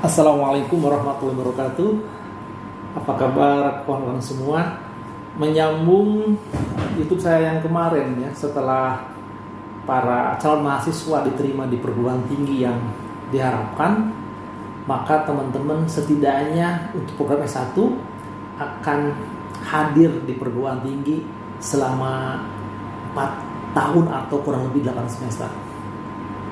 Assalamualaikum warahmatullahi wabarakatuh. Apa kabar kawan-kawan semua? Menyambung YouTube saya yang kemarin ya, setelah para calon mahasiswa diterima di perguruan tinggi yang diharapkan, maka teman-teman setidaknya untuk program S1 akan hadir di perguruan tinggi selama 4 tahun atau kurang lebih 8 semester.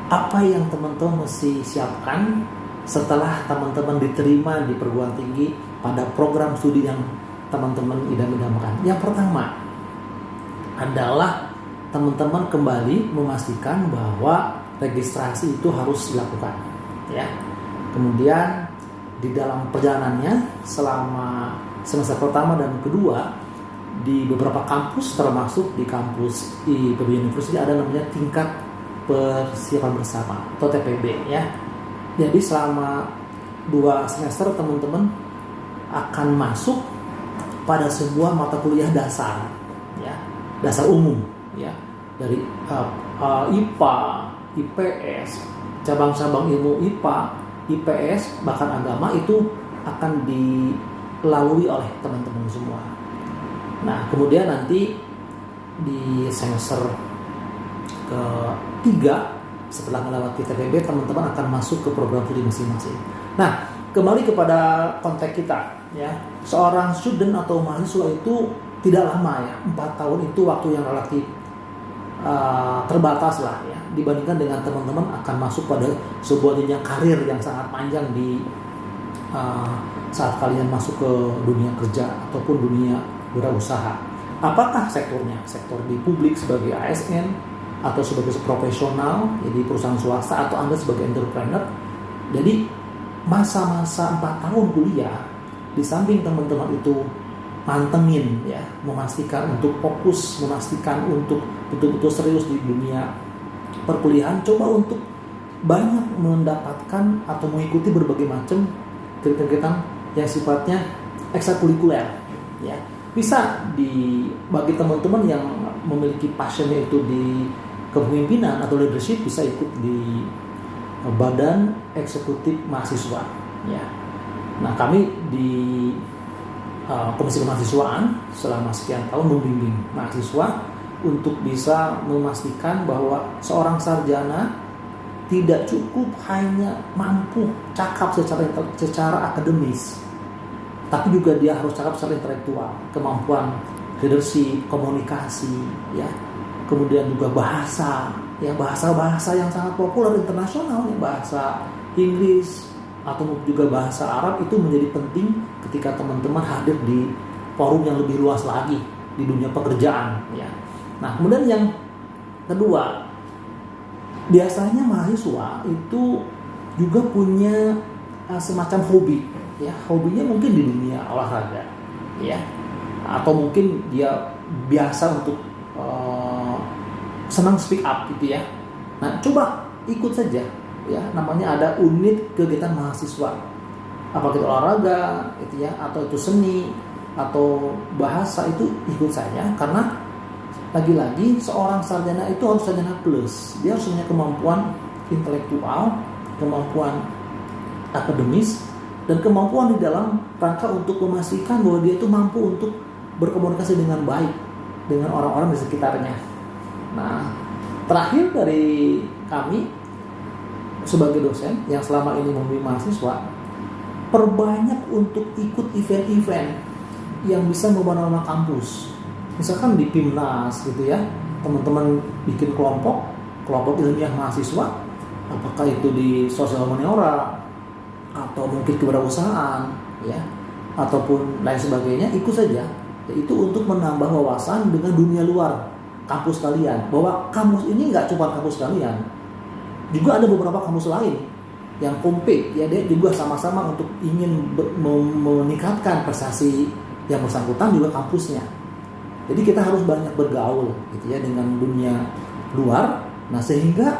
Apa yang teman-teman mesti siapkan setelah teman-teman diterima di perguruan tinggi pada program studi yang teman-teman idam-idamkan? Yang pertama adalah teman-teman kembali memastikan bahwa registrasi itu harus dilakukan ya. Kemudian di dalam perjalanannya selama semester pertama dan kedua di beberapa kampus, termasuk di kampus IPB University, ada namanya tingkat persiapan bersama atau TPB ya. Jadi selama 2 semester teman-teman akan masuk pada sebuah mata kuliah dasar ya, dasar umum ya, dari IPA, IPS, cabang-cabang ilmu IPA, IPS, bahkan agama itu akan dilalui oleh teman-teman semua. Nah, kemudian nanti di semester ketiga setelah melewati TPB, teman-teman akan masuk ke program studi masing-masing. Nah, kembali kepada konteks kita ya. Seorang student atau mahasiswa itu tidak lama ya, 4 tahun itu waktu yang relatif terbatas lah ya, dibandingkan dengan teman-teman akan masuk pada sebuah jenjang karir yang sangat panjang di saat kalian masuk ke dunia kerja ataupun dunia wirausaha. Apakah sektornya? Sektor di publik sebagai ASN atau sebagai profesional jadi perusahaan swasta, atau Anda sebagai entrepreneur. Jadi masa-masa 4 tahun kuliah, di samping teman-teman itu mantengin ya, memastikan untuk fokus, memastikan untuk betul-betul serius di dunia perkuliahan, coba untuk banyak mendapatkan atau mengikuti berbagai macam kegiatan yang sifatnya ekstrakurikuler ya. Bisa bagi teman-teman yang memiliki passionnya itu di kepemimpinan atau leadership, bisa ikut di badan eksekutif mahasiswa ya. Nah, kami di Komisi Kemahasiswaan selama sekian tahun membimbing mahasiswa untuk bisa memastikan bahwa seorang sarjana tidak cukup hanya mampu cakap secara akademis, tapi juga dia harus cakap secara intelektual, kemampuan leadership, komunikasi ya. Kemudian juga bahasa ya, bahasa-bahasa yang sangat populer internasional ya, bahasa Inggris atau juga bahasa Arab itu menjadi penting ketika teman-teman hadir di forum yang lebih luas lagi di dunia pekerjaan ya. Nah, kemudian yang kedua, biasanya mahasiswa itu juga punya semacam hobi ya. Hobinya mungkin di dunia olahraga ya, atau mungkin dia biasa untuk senang speak up gitu ya. Nah, coba ikut saja ya, namanya ada unit kegiatan mahasiswa, apakah itu olahraga gitu ya, atau itu seni atau bahasa, itu ikut saja. Karena lagi-lagi seorang sarjana itu harus sarjana plus, dia harus punya kemampuan intelektual, kemampuan akademis, dan kemampuan di dalam rangka untuk memastikan bahwa dia itu mampu untuk berkomunikasi dengan baik dengan orang-orang di sekitarnya. Nah, terakhir dari kami sebagai dosen yang selama ini membimbing mahasiswa, perbanyak untuk ikut event-event yang bisa membawa nama kampus. Misalkan di PIMNAS gitu ya, teman-teman bikin kelompok ilmiah mahasiswa, apakah itu di sosial humaniora atau mungkin kewirausahaan ya, ataupun lain sebagainya, ikut saja. Itu untuk menambah wawasan dengan dunia luar kampus kalian, bahwa kampus ini nggak cuma kampus kalian, juga ada beberapa kampus lain yang compete ya, dia juga sama-sama untuk ingin meningkatkan prestasi yang bersangkutan juga kampusnya. Jadi kita harus banyak bergaul gitu ya dengan dunia luar. Nah, sehingga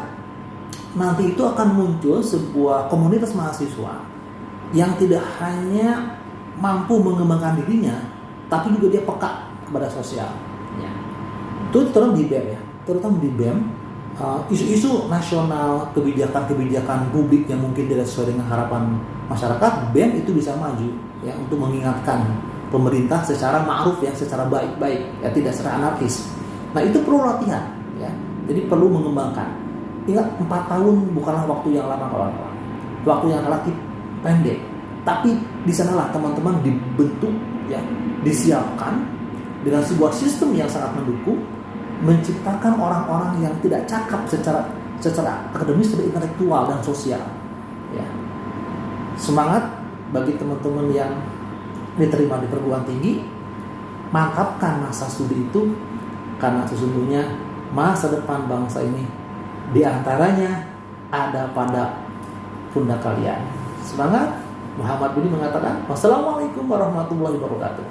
nanti itu akan muncul sebuah komunitas mahasiswa yang tidak hanya mampu mengembangkan dirinya, tapi juga dia peka kepada sosial ya. Itu terutama di BEM ya, terutama di BEM isu-isu nasional, kebijakan-kebijakan publik yang mungkin tidak sesuai dengan harapan masyarakat, BEM itu bisa maju ya untuk mengingatkan pemerintah secara ma'ruf ya, secara baik-baik ya, tidak secara anarkis. Nah itu perlu latihan ya, jadi perlu mengembangkan. Ingat 4 tahun bukanlah waktu yang lama kawan-kawan, waktu yang relatif pendek, tapi di sanalah teman-teman dibentuk ya, disiapkan dengan sebuah sistem yang sangat mendukung, menciptakan orang-orang yang tidak cakap secara akademis, secara intelektual dan sosial ya. Semangat bagi teman-teman yang diterima di perguruan tinggi, mantapkan masa studi itu, karena sesungguhnya masa depan bangsa ini diantaranya ada pada pundak kalian. Semangat. Muhammad bin mengatakan, wassalamualaikum warahmatullahi wabarakatuh.